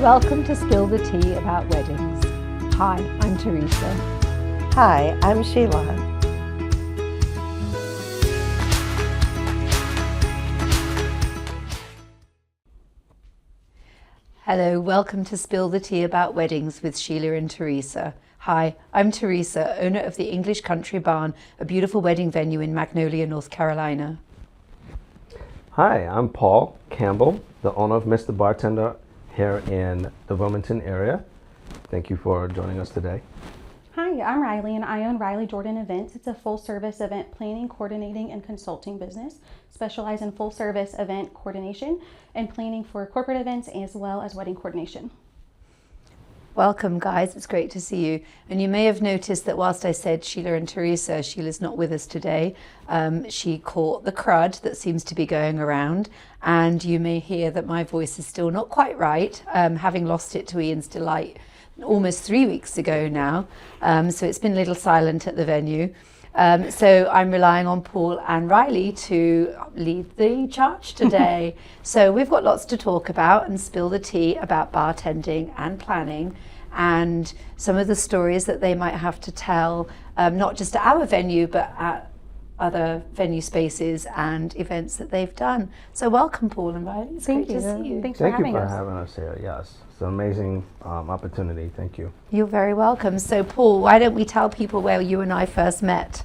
Welcome to Spill the Tea about weddings. Hi, I'm Teresa. Hi, I'm Sheila. Hello, welcome to Spill the Tea about weddings with Sheila and Teresa. Hi, I'm Teresa, owner of the English Country Barn, a beautiful wedding venue in Magnolia, North Carolina. Hi, I'm Paul Campbell, the owner of Mr. Bartender here in the Wilmington area. Thank you for joining us today. Hi, I'm Riley and I own Riley Jordan Events. It's a full-service event planning, coordinating, and consulting business. Specialize in full-service event coordination and planning for corporate events as well as wedding coordination. Welcome, guys. It's great to see you. And you may have noticed that whilst I said Sheila and Teresa, Sheila's not with us today. She caught the crud that seems to be going around, and you may hear that my voice is still not quite right, having lost it to Ian's Delight almost 3 weeks ago now. So it's been a little silent at the venue. So I'm relying on Paul and Riley to lead the charge today. So we've got lots to talk about and spill the tea about bartending and planning and some of the stories that they might have to tell, not just at our venue, but at other venue spaces and events that they've done. So welcome, Paul and Riley. It's great to see you. Thanks for having us. Thank you for having us here. Yes, it's an amazing opportunity. Thank you. You're very welcome. So Paul, why don't we tell people where you and I first met?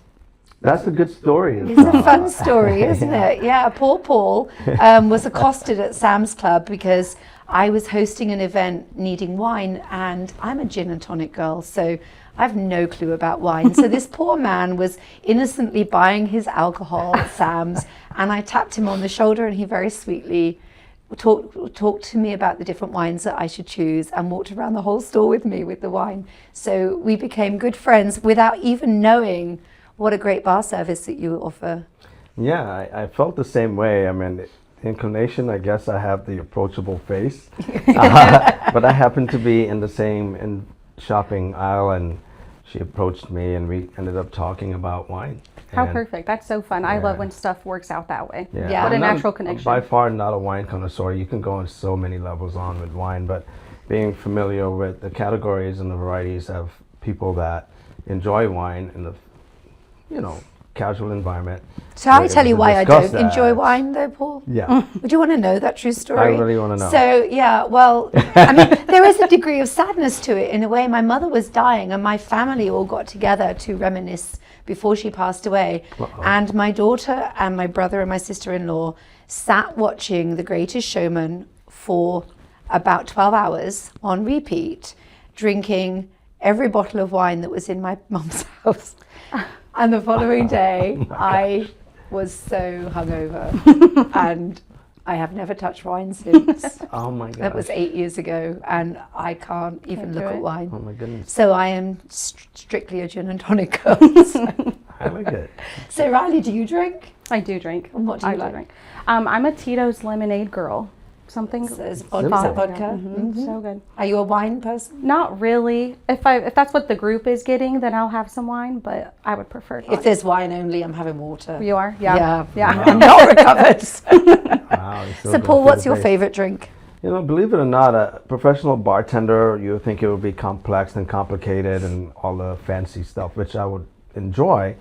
That's a good story. It's a fun story, isn't it? Yeah, Paul was accosted at Sam's Club because I was hosting an event needing wine, and I'm a gin and tonic girl, so I have no clue about wine. So this poor man was innocently buying his alcohol at Sam's, and I tapped him on the shoulder, and he very sweetly talked to me about the different wines that I should choose and walked around the whole store with me with the wine. So we became good friends without even knowing what a great bar service that you offer. Yeah, I felt the same way. I mean, the inclination, I guess I have the approachable face, but I happened to be in the same shopping aisle, and she approached me and we ended up talking about wine. How perfect. That's so fun. I love when stuff works out that way. Yeah. What a I'm natural not, connection. By far not a wine connoisseur. You can go on so many levels on with wine, but being familiar with the categories and the varieties of people that enjoy wine in the casual environment. Shall I tell you why I don't enjoy wine though, Paul? Yeah. Would you want to know that true story? I really want to know. So, yeah, well, I mean, there is a degree of sadness to it in a way. My mother was dying and my family all got together to reminisce before she passed away. Uh-oh. And my daughter and my brother and my sister-in-law sat watching The Greatest Showman for about 12 hours on repeat, drinking every bottle of wine that was in my mum's house. And the following day, I was so hungover, and I have never touched wine since. Oh my God. That was 8 years ago, and I can't even look at wine. Oh my goodness. So I am strictly a gin and tonic girl. I like it. So Riley, do you drink? I do drink. And what do you I like? drink. I'm a Tito's lemonade girl. Something So it's Simple. vodka. so good. Are you a wine person? Not really. If that's what the group is getting, then I'll have some wine, but I would prefer not. If there's wine only, I'm having water. You are? Yeah. I'm not recovered. Wow, So good Paul, for what's the your face. favorite drink? Believe it or not, a professional bartender, you would think it would be complex and complicated and all the fancy stuff, which I would enjoy,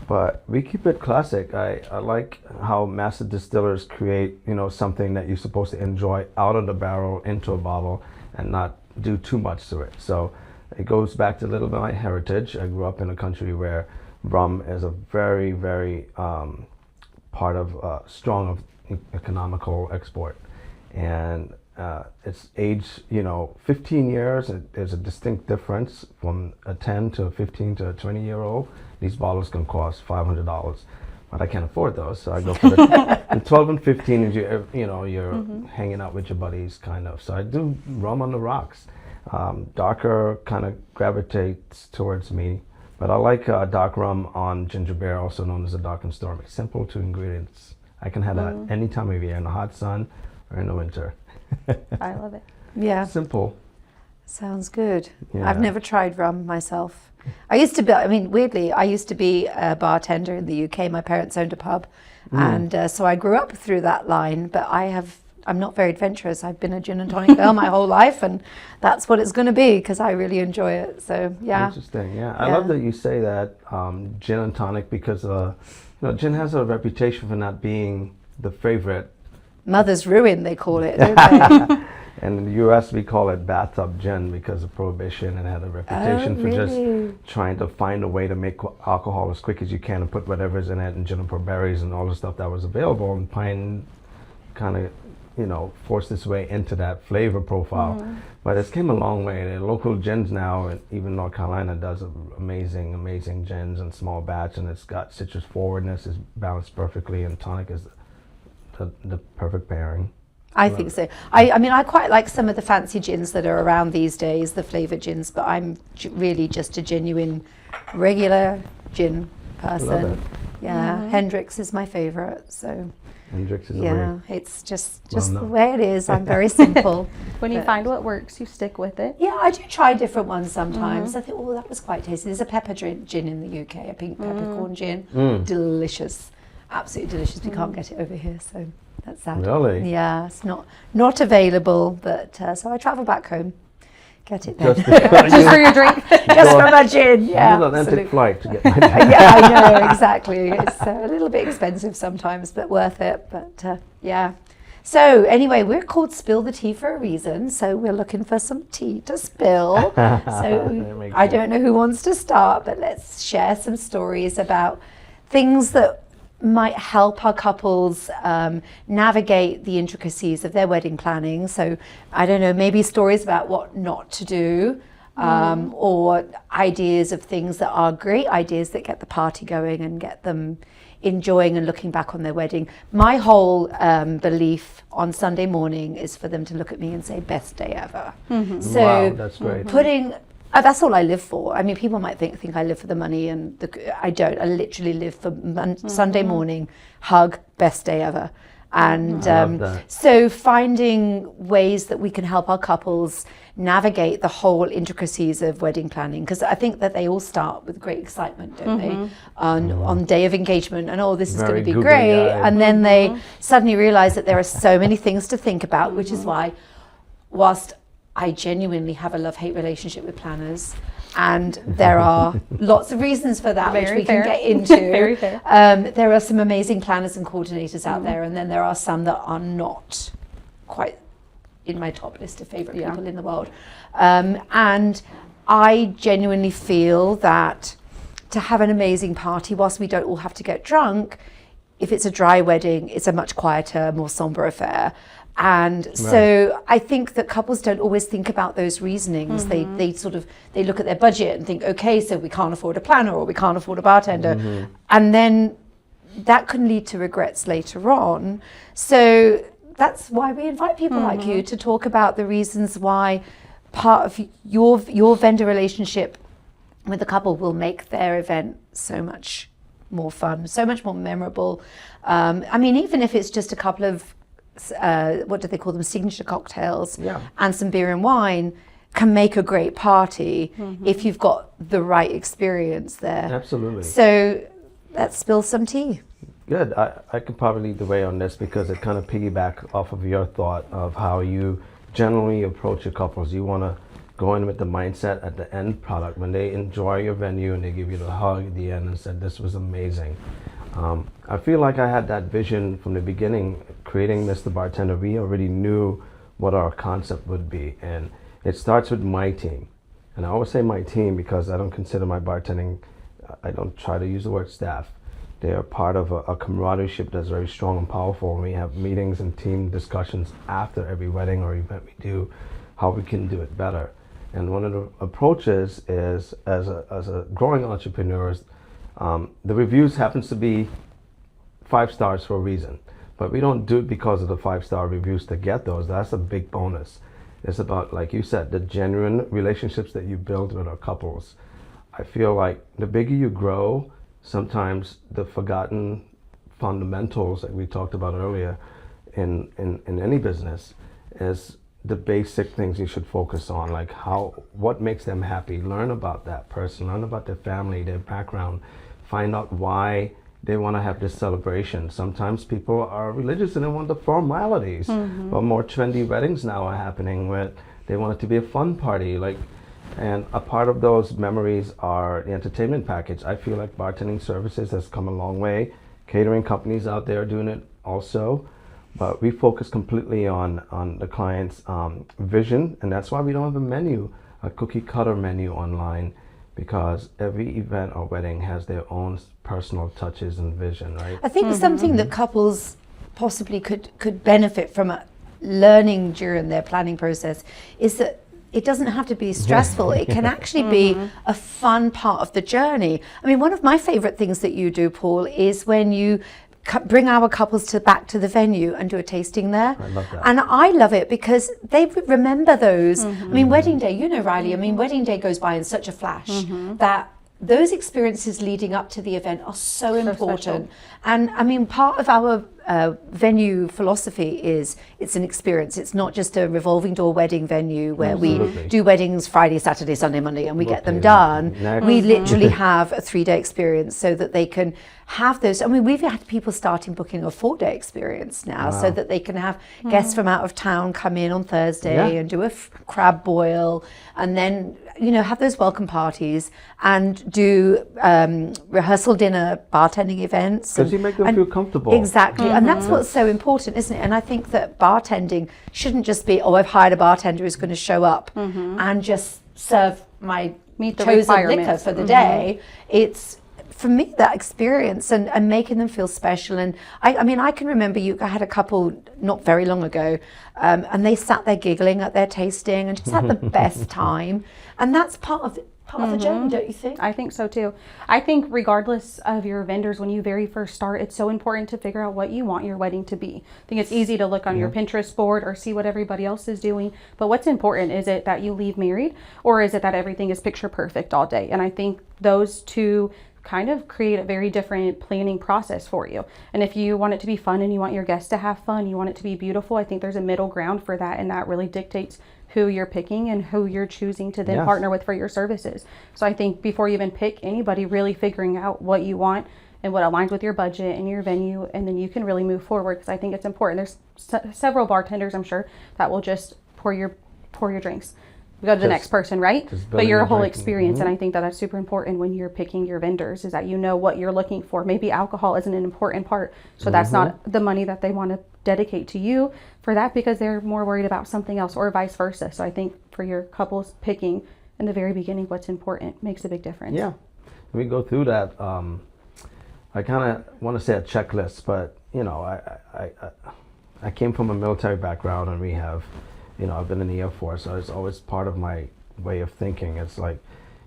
but we keep it classic. I like how master distillers create, something that you're supposed to enjoy out of the barrel into a bottle and not do too much to it. So it goes back to a little bit of my heritage. I grew up in a country where rum is a very, very part of strong economical export. And it's aged, 15 years. There's a distinct difference from a 10 to a 15 to a 20-year-old. These bottles can cost $500, but I can't afford those, so I go for the 12 and 15. And you're hanging out with your buddies, kind of. So I do rum on the rocks. Darker kind of gravitates towards me, but I like dark rum on ginger beer, also known as a dark and stormy. Simple two ingredients. I can have that any time of year, in the hot sun or in the winter. I love it. Yeah. Simple. Sounds good. Yeah. I've never tried rum myself. Weirdly, I used to be a bartender in the UK. My parents owned a pub. And so I grew up through that line, but I have I'm not very adventurous. I've been a gin and tonic girl my whole life, and that's what it's going to be because I really enjoy it. So yeah. Interesting. Yeah, I love that you say that gin and tonic because gin has a reputation for not being the favorite. Mother's ruin, they call it, don't they? And in the U.S., we call it bathtub gin because of prohibition, and had a reputation for really? just trying to find a way to make alcohol as quick as you can and put whatever's in it, and juniper berries and all the stuff that was available. And pine kind of, forced its way into that flavor profile. But it's came a long way. The local gins now, and even North Carolina does amazing, amazing gins in small batch, and it's got citrus forwardness, is balanced perfectly, and tonic is the perfect pairing. I think so. I mean, I quite like some of the fancy gins that are around these days, the flavored gins, but I'm really just a genuine, regular gin person. Love it. Yeah, Hendrix is my favorite. So Hendrix is yeah, a it's just Well the known. way it is. I'm very simple. When you But- find what works, you stick with it. Yeah, I do try different ones sometimes. I think, oh, that was quite tasty. There's a pepper gin in the UK, a pink peppercorn gin. Delicious, absolutely delicious. We can't get it over here, so that's sad. Really? Yeah, it's not available. But so I travel back home, get it there. Just Just for your drink. Just for my gin. Yeah, an Atlantic absolutely. flight to get my drink. Yeah, I know exactly. It's a little bit expensive sometimes, but worth it. But yeah. So anyway, we're called Spill the Tea for a reason. So we're looking for some tea to spill. So makes I sense. don't know who wants to start, but let's share some stories about things that might help our couples navigate the intricacies of their wedding planning. So I don't know, maybe stories about what not to do. Or ideas of things that are great ideas that get the party going and get them enjoying and looking back on their wedding. My whole belief on Sunday morning is for them to look at me and say, best day ever. So Wow, that's great. putting, that's all I live for. I mean, people might think I live for the money, and I don't. I literally live for Sunday morning, hug, best day ever. And I love that. so finding ways that we can help our couples navigate the whole intricacies of wedding planning, because I think that they all start with great excitement, don't they? On day of engagement, and this is going Very to be googly great. eyed. And then they suddenly realize that there are so many things to think about, which is why, whilst I genuinely have a love-hate relationship with planners, and there are lots of reasons for that, which Very we fair. can get into. Very fair. There are some amazing planners and coordinators out there, and then there are some that are not quite in my top list of favorite people in the world. And I genuinely feel that to have an amazing party, whilst we don't all have to get drunk, if it's a dry wedding, it's a much quieter, more somber affair. And so I think that couples don't always think about those reasonings. They look at their budget and think, okay, so we can't afford a planner or we can't afford a bartender. And then that can lead to regrets later on. So that's why we invite people like you to talk about the reasons why part of your vendor relationship with the couple will make their event so much more fun, so much more memorable. I mean, even if it's just a couple of what do they call them, signature cocktails and some beer and wine, can make a great party if you've got the right experience there. Absolutely. So let's spill some tea. Good. I could probably lead the way on this because it kind of piggyback off of your thought of how you generally approach your couples. You want to go in with the mindset at the end product when they enjoy your venue and they give you the hug at the end and said, this was amazing. I feel like I had that vision from the beginning, creating Mr. Bartender. We already knew what our concept would be, and it starts with my team. And I always say my team because I don't consider my bartending, I don't try to use the word staff. They are part of a camaraderie that's very strong and powerful. And we have meetings and team discussions after every wedding or event we do, how we can do it better. And one of the approaches is, as a growing entrepreneur, the reviews happens to be 5 stars for a reason. But we don't do it because of the 5-star reviews to get those. That's a big bonus. It's about, like you said, the genuine relationships that you build with our couples. I feel like the bigger you grow, sometimes the forgotten fundamentals that we talked about earlier in any business is the basic things you should focus on, like what makes them happy. Learn about that person, learn about their family, their background, find out why they want to have this celebration. Sometimes people are religious and they want the formalities. But more trendy weddings now are happening where they want it to be a fun party. And a part of those memories are the entertainment package. I feel like bartending services has come a long way. Catering companies out there are doing it also. But we focus completely on the client's vision, and that's why we don't have a menu, a cookie cutter menu online, because every event or wedding has their own personal touches and vision, right? I think something that couples possibly could benefit from learning during their planning process is that it doesn't have to be stressful. It can actually be a fun part of the journey. I mean, one of my favorite things that you do, Paul, is when you bring our couples back to the venue and do a tasting there. I love that. And I love it because they remember those. I mean, wedding day, you know, Riley, I mean, wedding day goes by in such a flash that those experiences leading up to the event are so important. special. And I mean, part of our venue philosophy is it's an experience. It's not just a revolving door wedding venue where Absolutely. we do weddings Friday, Saturday, Sunday, Monday, and we get them Okay. done. Next. We literally have a 3-day experience so that they can have those. I mean, we've had people starting booking a 4-day experience now so that they can have guests from out of town come in on Thursday Yeah. and do a crab boil, and then, you know, have those welcome parties and do rehearsal dinner, bartending events. Because you make them feel comfortable. Exactly. And that's what's so important, isn't it? And I think that bartending shouldn't just be, oh, I've hired a bartender who's going to show up and just serve my Meet the chosen liquor requirements. for the day. It's, for me, that experience and making them feel special. And I mean, I can remember I had a couple not very long ago, and they sat there giggling at their tasting and just had the best time. And that's part of the journey, don't you think? I think so too. I think regardless of your vendors, when you very first start, it's so important to figure out what you want your wedding to be. I think it's easy to look on your Pinterest board or see what everybody else is doing. But what's important, is it that you leave married, or is it that everything is picture perfect all day? And I think those two kind of create a very different planning process for you. And if you want it to be fun and you want your guests to have fun, you want it to be beautiful, I think there's a middle ground for that, and that really dictates who you're picking and who you're choosing to then Yes. partner with for your services. So I think before you even pick anybody, really figuring out what you want and what aligns with your budget and your venue, and then you can really move forward, because I think it's important. There's several bartenders, I'm sure, that will just pour your drinks. We go to the Just- next person, right? just But building your a whole drink. experience, and I think that that's super important when you're picking your vendors, is that you know what you're looking for. Maybe alcohol isn't an important part, so that's not the money that they want to dedicate to you for that, because they're more worried about something else, or vice versa. So I think for your couples, picking in the very beginning what's important makes a big difference. Yeah, we go through that. I kind of want to say a checklist, but you know, I came from a military background, and we have, you know, I've been in the Air Force, so it's always part of my way of thinking. It's like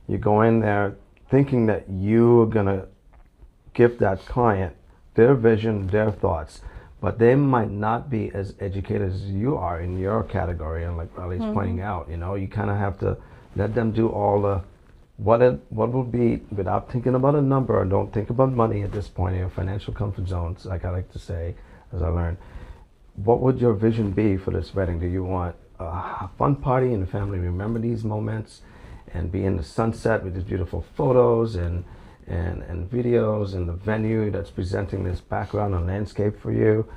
you go in there thinking that you're gonna give that client their vision, their thoughts, but they might not be as educated as you are in your category. And like Riley's pointing out, you know, you kind of have to let them do all the what will be, without thinking about a number, and don't think about money at this point in your financial comfort zones, like I like to say, as I learned. What would your vision be for this wedding? Do you want a fun party and the family remember these moments and be in the sunset with these beautiful photos and videos, and the venue that's presenting this background and landscape for you?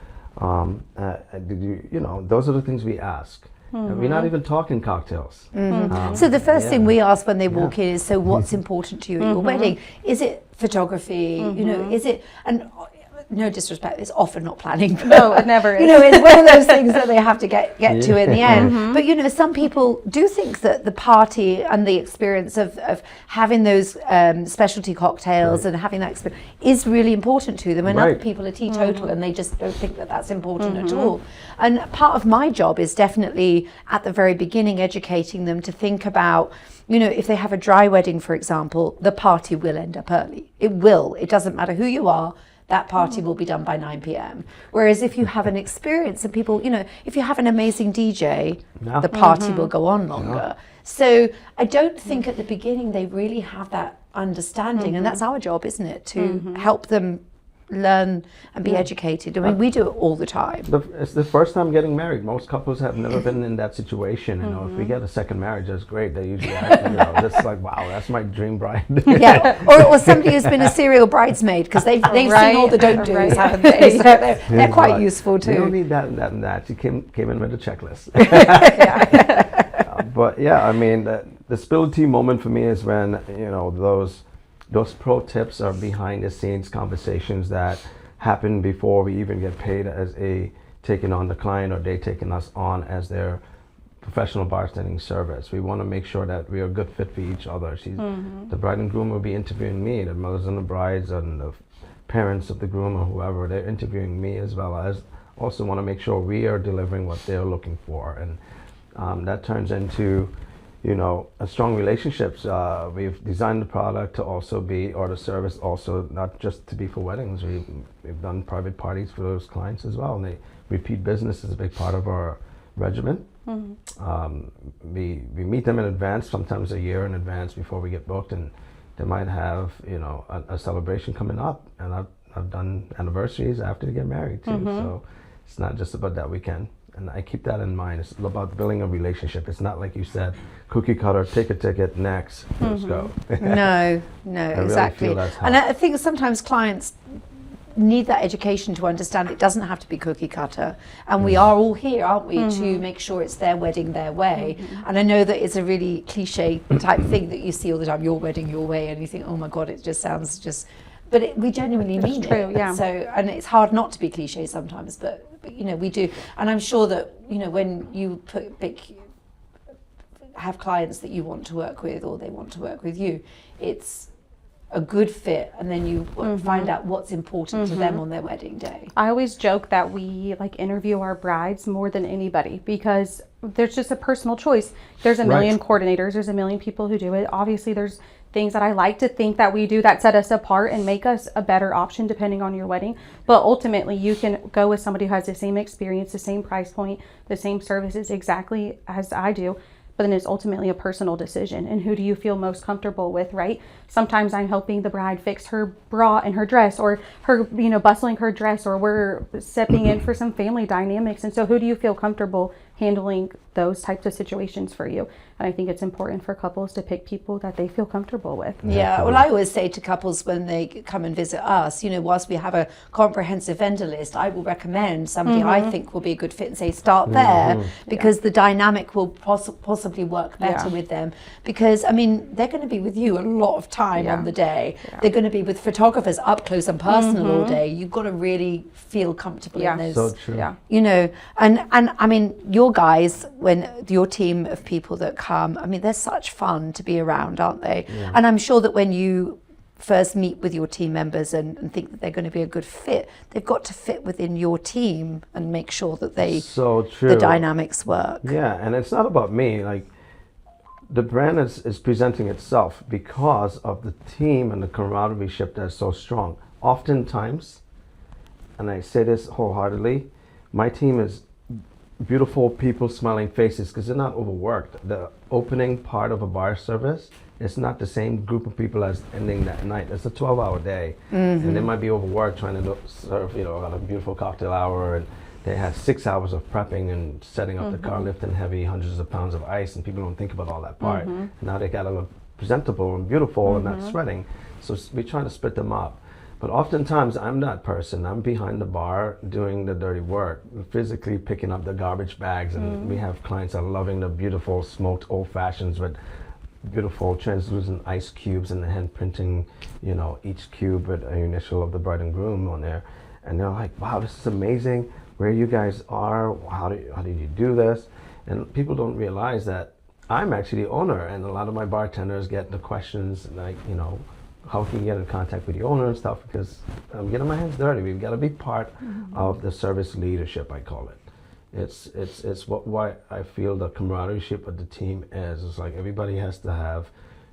Did you know, those are the things we ask. And we're not even talking cocktails. So the first thing yeah. we ask when they walk in is, so what's important to you at your wedding? Is it photography? You know, is it, and no disrespect, it's often not planning. But, No, it never is. You know, it's one of those things that they have to get to in the end. But, you know, some people do think that the party and the experience of having those specialty cocktails and having that experience is really important to them. And other Right. people are teetotal and they just don't think that that's important at all. And part of my job is definitely at the very beginning educating them to think about, you know, if they have a dry wedding, for example, the party will end up early. It will. It doesn't matter who you are. That party will be done by 9 p.m. Whereas if you have an experience and people, you know, if you have an amazing DJ, Yeah. the party will go on longer. So I don't think at the beginning they really have that understanding. And that's our job, isn't it? To help them learn and be educated. I mean, we do it all the time. It's the first time getting married. Most couples have never been in that situation. You know, if we get a second marriage, that's great. They usually act, you know, that's like, wow, that's my dream bride. Yeah, or somebody who's been a serial bridesmaid, because they've seen all the don't do's, haven't they? So they're quite useful too. We don't need that and that and that. She came in with a checklist. But yeah, I mean, the spill tea moment for me is when, you know, those pro tips are behind the scenes conversations that happen before we even get paid as taking on the client, or they taking us on as their professional bartending service. We want to make sure that we are a good fit for each other. The bride and groom will be interviewing me, the mothers and the brides and the parents of the groom or whoever, they're interviewing me, as well as also want to make sure we are delivering what they're looking for. And that turns into, you know, a strong relationships. We've designed the product to also be, or the service also, not just to be for weddings. We've done private parties for those clients as well. And repeat business is a big part of our regimen. We meet them in advance, sometimes a year in advance before we get booked, and they might have, you know, a celebration coming up. And I've done anniversaries after they get married too. So it's not just about that weekend. And I keep that in mind. It's about building a relationship. It's not like you said, cookie cutter, take a ticket, next, let's go. No, exactly. Really feel And I think sometimes clients need that education to understand it doesn't have to be cookie cutter. And we are all here, aren't we, to make sure it's their wedding their way. And I know that it's a really cliche type thing that you see all the time, your wedding your way, and you think, oh my God, it just sounds just... But we genuinely mean it. True, yeah. So, and it's hard not to be cliche sometimes, but you know, we do. And I'm sure that, you know, when you have clients that you want to work with, or they want to work with you, it's a good fit, and then you find out what's important to them on their wedding day. I always joke that we like interview our brides more than anybody, because there's just a personal choice. There's a million coordinators, there's a million people who do it. Obviously there's things that I like to think that we do that set us apart and make us a better option depending on your wedding. But ultimately you can go with somebody who has the same experience, the same price point, the same services exactly as I do. But then it's ultimately a personal decision. And who do you feel most comfortable with, right? Sometimes I'm helping the bride fix her bra and her dress, or her, you know, bustling her dress, or we're stepping in for some family dynamics. And so who do you feel comfortable handling those types of situations for you? And I think it's important for couples to pick people that they feel comfortable with. Yeah, well, I always say to couples when they come and visit us, you know, whilst we have a comprehensive vendor list, I will recommend somebody I think will be a good fit, and say start there, because the dynamic will possibly work better with them. Because, I mean, they're going to be with you a lot of time on the day. They're going to be with photographers up close and personal all day. You've got to really feel comfortable in those. So true. You know, and I mean, your guys, when your team of people that come, I mean, they're such fun to be around, aren't they? And I'm sure that when you first meet with your team members and think that they're going to be a good fit, they've got to fit within your team and make sure that the dynamics work. Yeah, and it's not about me. Like, the brand is presenting itself because of the team and the camaraderie that's so strong. Oftentimes, and I say this wholeheartedly, my team is beautiful people, smiling faces, because they're not overworked. The opening part of a bar service is not the same group of people as ending that night. It's a 12-hour day, and they might be overworked trying to serve, you know, a beautiful cocktail hour, and they had 6 hours of prepping and setting up the car, lifting heavy hundreds of pounds of ice, and people don't think about all that part. Now they gotta look presentable and beautiful and not sweating. So we try to split them up. But oftentimes I'm that person. I'm behind the bar doing the dirty work, physically picking up the garbage bags. And we have clients that are loving the beautiful smoked old fashions with beautiful translucent ice cubes and the hand printing, you know, each cube with an initial of the bride and groom on there. And they're like, wow, this is amazing. Where you guys are, how did you do this? And people don't realize that I'm actually the owner, and a lot of my bartenders get the questions like, you know, how can you get in contact with the owner and stuff, because I'm getting my hands dirty. We've got to be part of the service leadership, I call it. It's why I feel the camaraderie of the team is. It's like everybody has to have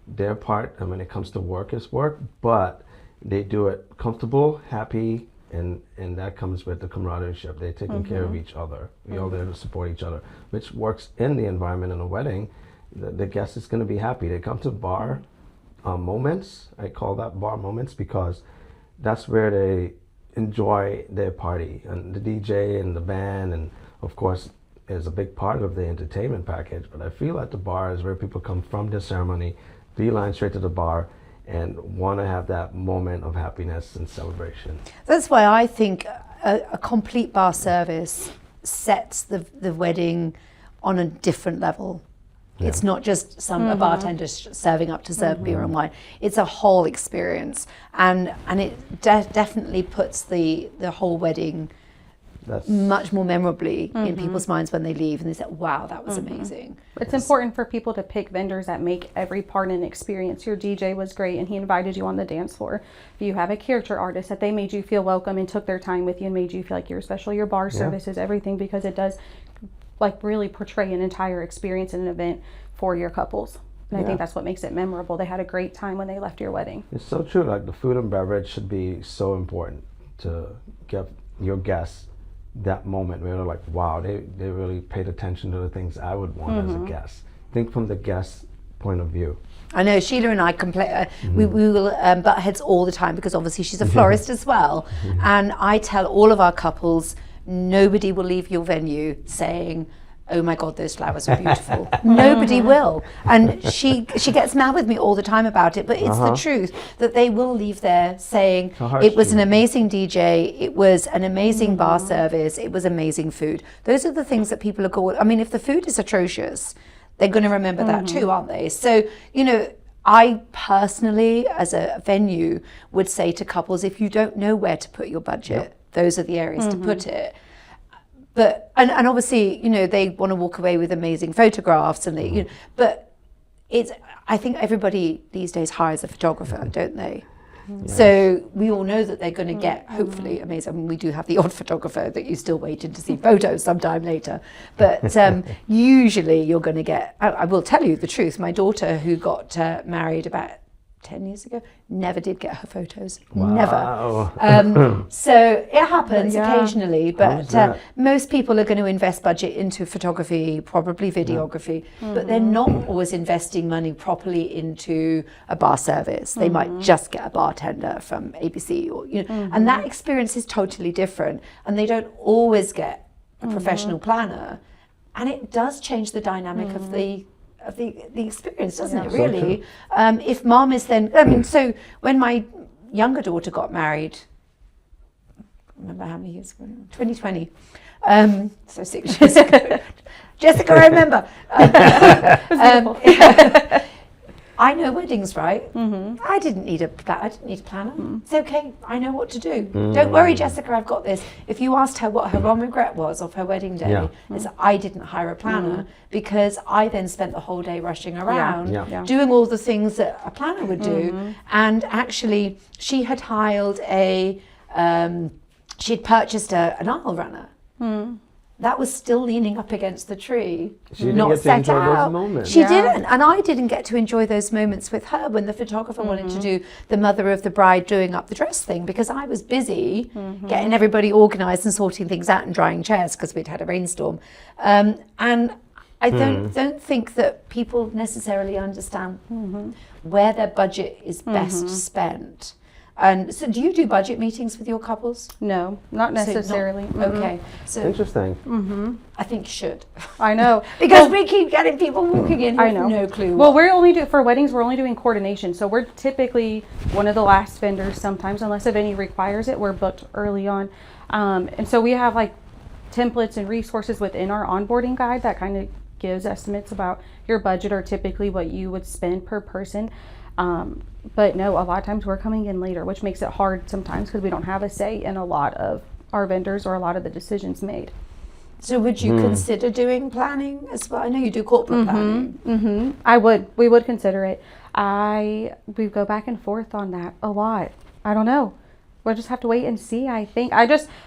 their part, and when it comes to work, it's work, but they do it comfortable, happy, and that comes with the camaraderie. They're taking care of each other. We all there to support each other, which works in the environment in a wedding. The guest is going to be happy. They come to bar moments. I call that bar moments because that's where they enjoy their party, and the DJ and the band, and of course is a big part of the entertainment package. But I feel at the bar is where people come from the ceremony, beeline straight to the bar, and want to have that moment of happiness and celebration. That's why I think a complete bar service sets the wedding on a different level. Yeah. It's not just a bartender serving up to serve beer and wine. It's a whole experience, and it definitely puts the whole wedding That's much more memorably in people's minds when they leave and they say, wow, that was amazing. It's important for people to pick vendors that make every part an experience. Your DJ was great and he invited you on the dance floor. If you have a character artist that they made you feel welcome and took their time with you and made you feel like you're special, your bar service is everything, because it does like really portray an entire experience and an event for your couples. And I think that's what makes it memorable. They had a great time when they left your wedding. It's so true. Like the food and beverage should be so important to give your guests that moment where they're like, wow, they really paid attention to the things I would want as a guest. Think from the guest's point of view. I know Sheila and I we will butt heads all the time, because obviously she's a florist as well. And I tell all of our couples, nobody will leave your venue saying, oh my God, those flowers are beautiful. Nobody will. And she gets mad with me all the time about it, but it's the truth, that they will leave there saying, it was an amazing DJ, it was an amazing bar service, it was amazing food. Those are the things that people are going, I mean, if the food is atrocious, they're going to remember that too, aren't they? So, you know, I personally, as a venue, would say to couples, if you don't know where to put your budget, those are the areas to put it. But and obviously, you know, they want to walk away with amazing photographs, and they, you know, but it's, I think everybody these days hires a photographer, don't they? Yes. So we all know that they're going to get hopefully amazing. I mean, we do have the odd photographer that you still waiting to see photos sometime later, but usually you're going to get. I will tell you the truth. My daughter, who got married about 10 years ago, never did get her photos. Wow. Never. So it happens occasionally, but most people are going to invest budget into photography, probably videography, but they're not always investing money properly into a bar service. They might just get a bartender from ABC, or, you know, and that experience is totally different, and they don't always get a professional planner, and it does change the dynamic of the experience, doesn't it, really? So if mom is then, I mean, so when my younger daughter got married, I don't remember how many years ago, 2020, so 6 years ago. Jessica, I remember. I know weddings, right? I didn't need a planner. It's okay, I know what to do. Don't worry, Jessica, I've got this. If you asked her what her one regret was of her wedding day, is I didn't hire a planner, because I then spent the whole day rushing around, doing all the things that a planner would do. And actually, she had hired she'd purchased an aisle runner. That was still leaning up against the tree, she didn't not get to set enjoy out. those moments. She didn't, and I didn't get to enjoy those moments with her when the photographer wanted to do the mother of the bride doing up the dress thing, because I was busy getting everybody organised and sorting things out and drying chairs because we'd had a rainstorm. And I don't think that people necessarily understand where their budget is best spent. And so do you do budget meetings with your couples? No, not necessarily. Okay. So Interesting. I think you should. I know. Because we keep getting people walking in who have no clue. Well, for weddings, we're only doing coordination. So we're typically one of the last vendors sometimes, unless a venue requires it, we're booked early on. And so we have like templates and resources within our onboarding guide that kind of gives estimates about your budget, or typically what you would spend per person. But no, a lot of times we're coming in later, which makes it hard sometimes because we don't have a say in a lot of our vendors or a lot of the decisions made. So would you consider doing planning as well? I know you do corporate planning. We would consider it. We go back and forth on that a lot. I don't know. We'll just have to wait and see, I think.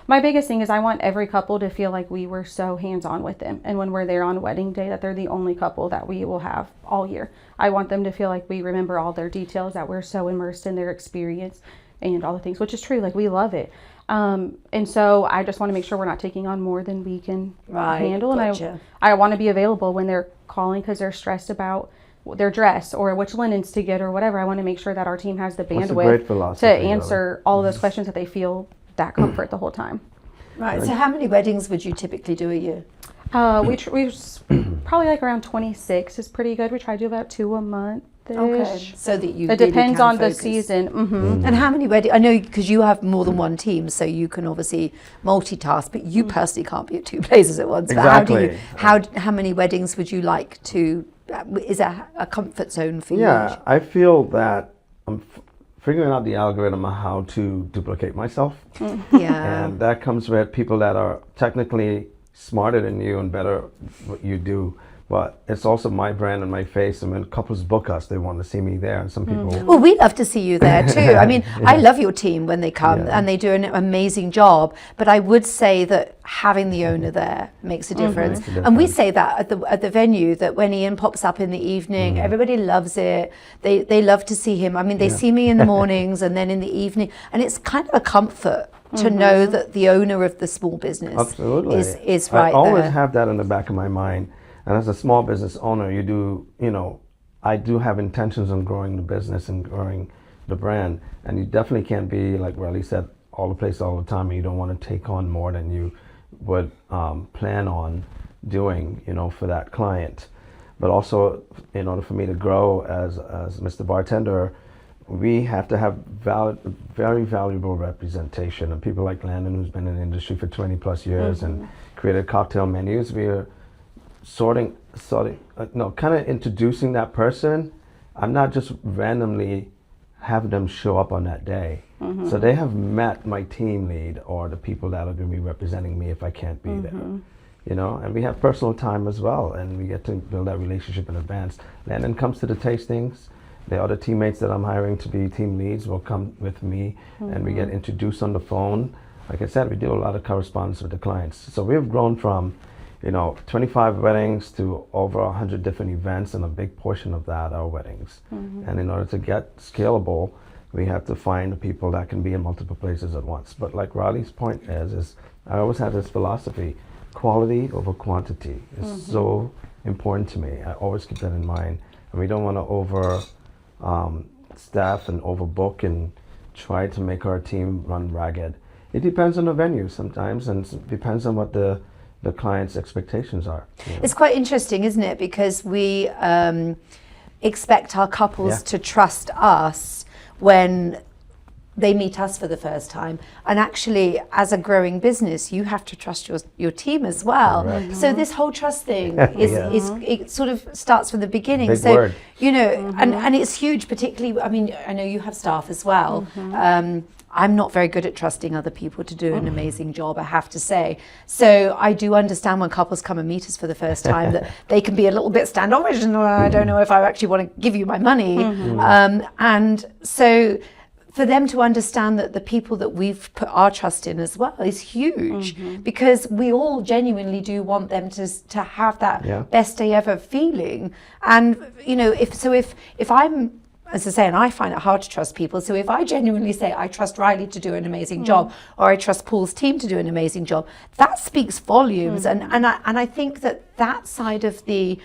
My biggest thing is I want every couple to feel like we were so hands-on with them. And when we're there on wedding day, that they're the only couple that we will have all year. I want them to feel like we remember all their details, that we're so immersed in their experience and all the things, which is true. Like, we love it. And so I just want to make sure we're not taking on more than we can handle. Gotcha. And I want to be available when they're calling because they're stressed about their dress or which linens to get or whatever. I want to make sure that our team has the bandwidth to answer all of those questions that they feel that comfort the whole time. Right. So how many weddings would you typically do a year? We probably like around 26 is pretty good. We try to do about 2 a month. Okay. So that you It really depends can on the focus. season. And how many weddings? I know because you have more than one team, so you can obviously multitask. But you personally can't be at 2 places at once. Exactly. But how many weddings would you like to? Is that a comfort zone for you? Yeah, I feel that I'm figuring out the algorithm of how to duplicate myself. Yeah. And that comes with people that are technically smarter than you and better what you do. But it's also my brand and my face. And when couples book us, they want to see me there. And some people... Well, we love to see you there too. I mean, I love your team when they come and they do an amazing job. But I would say that having the owner there makes a difference. And we say that at the venue, that when Ian pops up in the evening, everybody loves it. They love to see him. I mean, they see me in the mornings and then in the evening. And it's kind of a comfort to know that the owner of the small business Absolutely. is right I always there. have that in the back of my mind. And as a small business owner, I do have intentions on growing the business and growing the brand. And you definitely can't be, like Riley said, all the place all the time. And you don't want to take on more than you would plan on doing, for that client. But also, in order for me to grow as Mr. Bartender, we have to have very valuable representation. And people like Landon, who's been in the industry for 20 plus years and created cocktail menus, we are kind of introducing that person. I'm not just randomly having them show up on that day. So they have met my team lead or the people that are going to be representing me if I can't be there. And we have personal time as well, and we get to build that relationship in advance. Landon comes to the tastings. The other teammates that I'm hiring to be team leads will come with me, and we get introduced on the phone. Like I said, we do a lot of correspondence with the clients. So we've grown from 25 weddings to over 100 different events, and a big portion of that are weddings. And in order to get scalable, we have to find the people that can be in multiple places at once. But like Riley's point is I always had this philosophy, quality over quantity is so important to me. I always keep that in mind. And we don't want to over staff and overbook and try to make our team run ragged. It depends on the venue sometimes, and it depends on what the client's expectations are. It's quite interesting, isn't it? Because we expect our couples to trust us when they meet us for the first time. And actually, as a growing business, you have to trust your team as well. Correct. So this whole trust thing is it sort of starts from the beginning. Big so word. and it's huge, particularly. I mean, I know you have staff as well. I'm not very good at trusting other people to do an amazing job, I have to say. So I do understand when couples come and meet us for the first time that they can be a little bit standoffish and I don't know if I actually want to give you my money. And so for them to understand that the people that we've put our trust in as well is huge, because we all genuinely do want them to have that best day ever feeling. And if I'm, as I say, and I find it hard to trust people. So if I genuinely say I trust Riley to do an amazing job, or I trust Paul's team to do an amazing job, that speaks volumes. And I think that side of the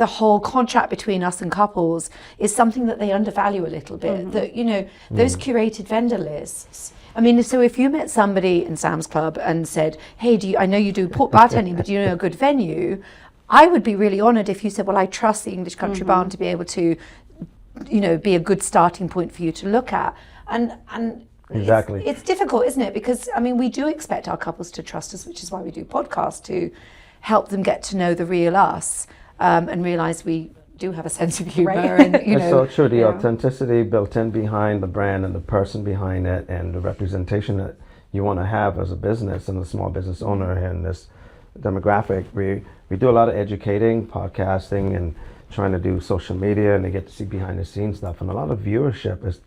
whole contract between us and couples is something that they undervalue a little bit. That those curated vendor lists. I mean, so if you met somebody in Sam's Club and said, "Hey, I know you do bartending, but do you know a good venue?" I would be really honoured if you said, "Well, I trust the English Country Barn to be able to, be a good starting point for you to look at." And Exactly. it's difficult, isn't it? Because I mean, we do expect our couples to trust us, which is why we do podcasts, to help them get to know the real us, and realize we do have a sense of humor. And It's so true. The authenticity built in behind the brand and the person behind it, and the representation that you want to have as a business and a small business owner in this demographic. We do a lot of educating, podcasting, and trying to do social media, and they get to see behind the scenes stuff. And a lot of viewership is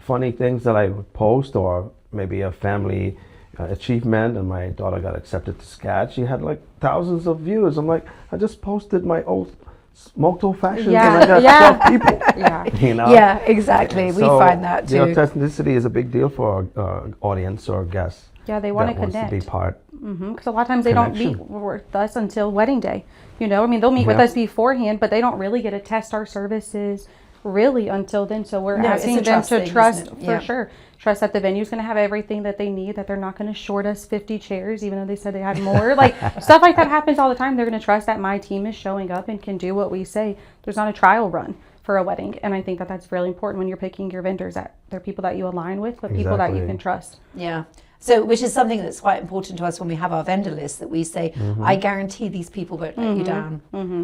funny things that I would post, or maybe a family achievement, and my daughter got accepted to SCAD. She had like thousands of views. I'm like, I just posted my old smoked old fashions and I got 12 people. Yeah, exactly. We find that too. The authenticity is a big deal for our audience or guests. Yeah, they want to connect. Wants to be part. Because a lot of times they don't meet with us until wedding day. I mean, they'll meet with us beforehand, but they don't really get to test our services, really until then. So we're No, it's asking a them trust to thing, trust isn't it? for Yeah. sure. Trust that the venue's going to have everything that they need, that they're not going to short us 50 chairs, even though they said they had more. Like, stuff like that happens all the time. They're going to trust that my team is showing up and can do what we say. There's not a trial run for a wedding. And I think that that's really important when you're picking your vendors, that they're people that you align with, but people that you Exactly. can trust. Yeah. So, which is something that's quite important to us when we have our vendor list, that we say, I guarantee these people won't let you down.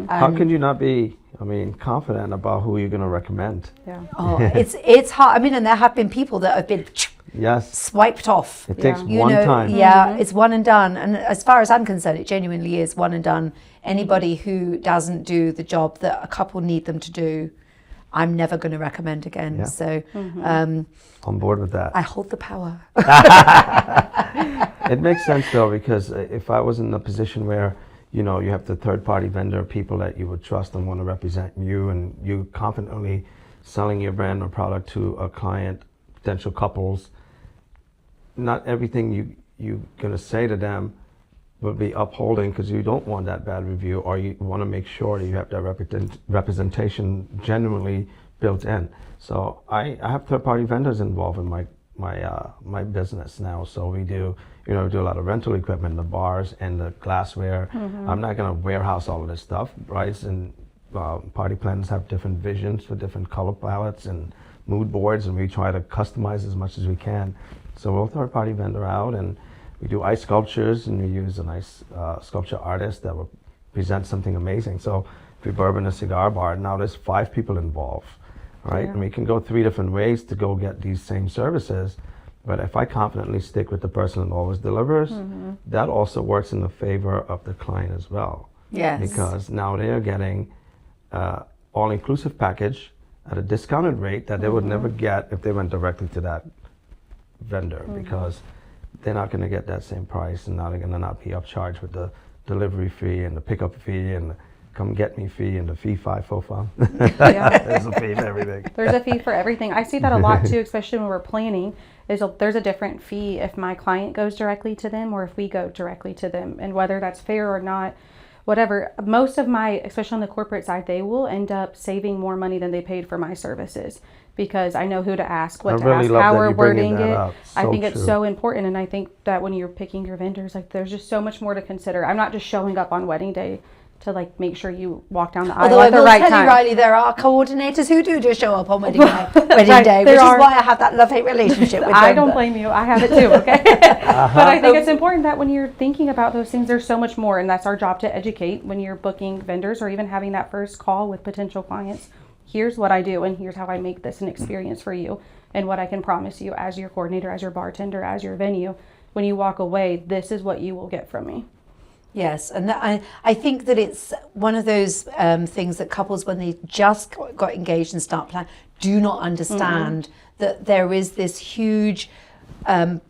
How can you not be, confident about who you're going to recommend? Yeah. Oh, it's hard. I mean, and there have been people that have been Yes, swiped off. it takes You one know, time. Yeah, it's one and done. And as far as I'm concerned, it genuinely is one and done. Anybody who doesn't do the job that a couple need them to do, I'm never going to recommend again. Yeah. So On board with that. I hold the power. It makes sense though, because if I was in a position where, you have the third party vendor, people that you would trust and want to represent you, and you confidently selling your brand or product to a client, potential couples, not everything you're going to say to them will be upholding, because you don't want that bad review, or you want to make sure that you have that representation genuinely built in. So I have third party vendors involved in my business now. So we do a lot of rental equipment, the bars and the glassware. I'm not going to warehouse all of this stuff, right? And party planners have different visions for different color palettes and mood boards, and we try to customize as much as we can. So we'll third party vendor out, and we do ice sculptures, and we use an ice sculpture artist that will present something amazing. So if we bourbon a cigar bar, now there's 5 people involved, right? Yeah. And we can go 3 different ways to go get these same services. But if I confidently stick with the person that always delivers, that also works in the favor of the client as well. Yes. Because now they're getting all-inclusive package at a discounted rate that they would never get if they went directly to that vendor, because they're not going to get that same price, and now they're going to not be upcharged with the delivery fee and the pickup fee and the come get me fee and the fee 545. Yeah. There's a fee for everything. There's a fee for everything. I see that a lot too, especially when we're planning. There's a different fee if my client goes directly to them or if we go directly to them, and whether that's fair or not, whatever. Most of my, especially on the corporate side, they will end up saving more money than they paid for my services, because I know who to ask, what I to really ask, love how that we're you're bringing wording that it. up. I So think it's true. so important, and I think that when you're picking your vendors, like, there's just so much more to consider. I'm not just showing up on wedding day to like make sure you walk down the aisle Although I at the will right tell time. you, Riley, there are coordinators who do just show up on wedding day, Right, day, there which are. is why I have that love-hate relationship with them. I don't but- blame you. I have it too, okay? But I think it's important that when you're thinking about those things, there's so much more, and that's our job to educate when you're booking vendors or even having that first call with potential clients. Here's what I do, and here's how I make this an experience for you, and what I can promise you as your coordinator, as your bartender, as your venue. When you walk away, this is what you will get from me. Yes, and I think that it's one of those things that couples, when they just got engaged and start planning, do not understand that there is this huge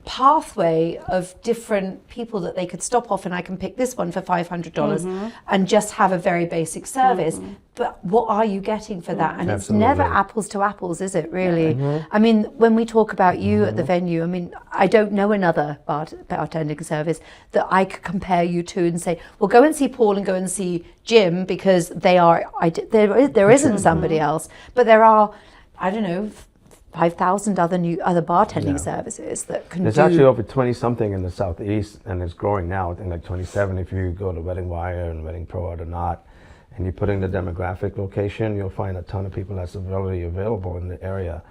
pathway of different people that they could stop off, and I can pick this one for $500 and just have a very basic service. But what are you getting for that? And it's never Absolutely. apples to apples, is it really? I mean, when we talk about you at the venue, I mean, I don't know another bartending service that I could compare you to and say, well, go and see Paul and go and see Jim, because they are, there isn't somebody else, but there are, I don't know, 5,000 other bartending services that can There's do. actually over 20 something in the Southeast, and it's growing now. I think like 27 if you go to Wedding Wire and Wedding Pro or not. And you put in the demographic location, you'll find a ton of people that's really available in the area.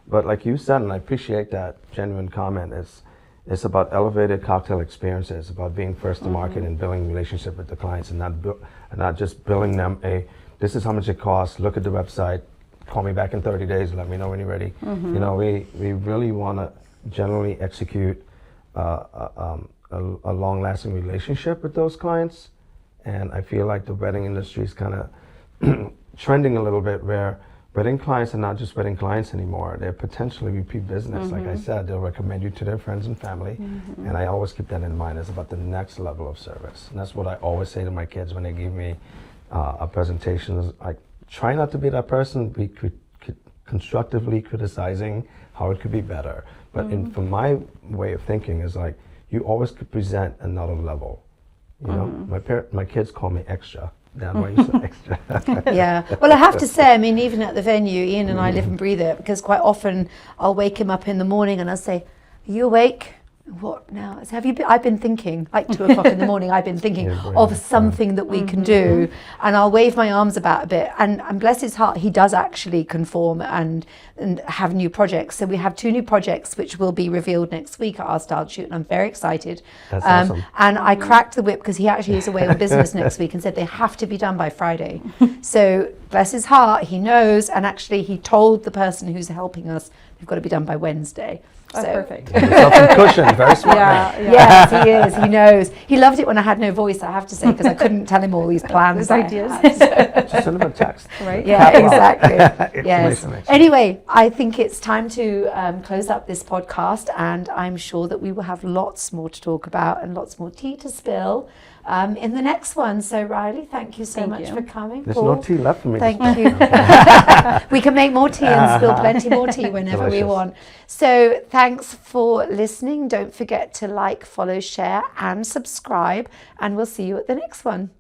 But like you said, and I appreciate that genuine comment, it's about elevated cocktail experiences, about being first to market and building relationship with the clients, and not just billing them this is how much it costs, look at the website, call me back in 30 days, let me know when you're ready. You know, we really want to generally execute a long-lasting relationship with those clients. And I feel like the wedding industry is kind of trending a little bit, where wedding clients are not just wedding clients anymore. They're potentially repeat business. Like I said, they'll recommend you to their friends and family. And I always keep that in mind. It's about the next level of service. And that's what I always say to my kids when they give me a presentation. Is I try not to be that person, be constructively criticizing how it could be better. But from my way of thinking is you always could present another level. You know, my kids call me extra. That's why you said extra. Yeah. Well, I have to say, I mean, even at the venue, Ian and I live and breathe it, because quite often I'll wake him up in the morning and I'll say, "Are you awake?" "What now?" I say, "Have you been?" "I've been thinking, like 2 o'clock in the morning, I've been thinking of something that we can do." And I'll wave my arms about a bit. And bless his heart, he does actually conform and have new projects. So we have 2 new projects which will be revealed next week at our style shoot. And I'm very excited. That's awesome. And I cracked the whip because he actually is away on business next week and said they have to be done by Friday. So bless his heart, he knows. And actually he told the person who's helping us, they've got to be done by Wednesday. That's So- perfect. Cushion, very smart man. Yes, he is. He knows. He loved it when I had no voice, I have to say, because I couldn't tell him all these plans. Those that I ideas. had, so- Just send him a text. Right? Yeah, exactly. Yes. Exclamation. Anyway, I think it's time to close up this podcast, and I'm sure that we will have lots more to talk about and lots more tea to spill in the next one. So, Riley, thank you so Thank much you. for coming. There's Paul, no tea left for me. thank to you. spill. We can make more tea and spill plenty more tea whenever we Delicious. want. So thanks for listening. Don't forget to like, follow, share and subscribe, and we'll see you at the next one.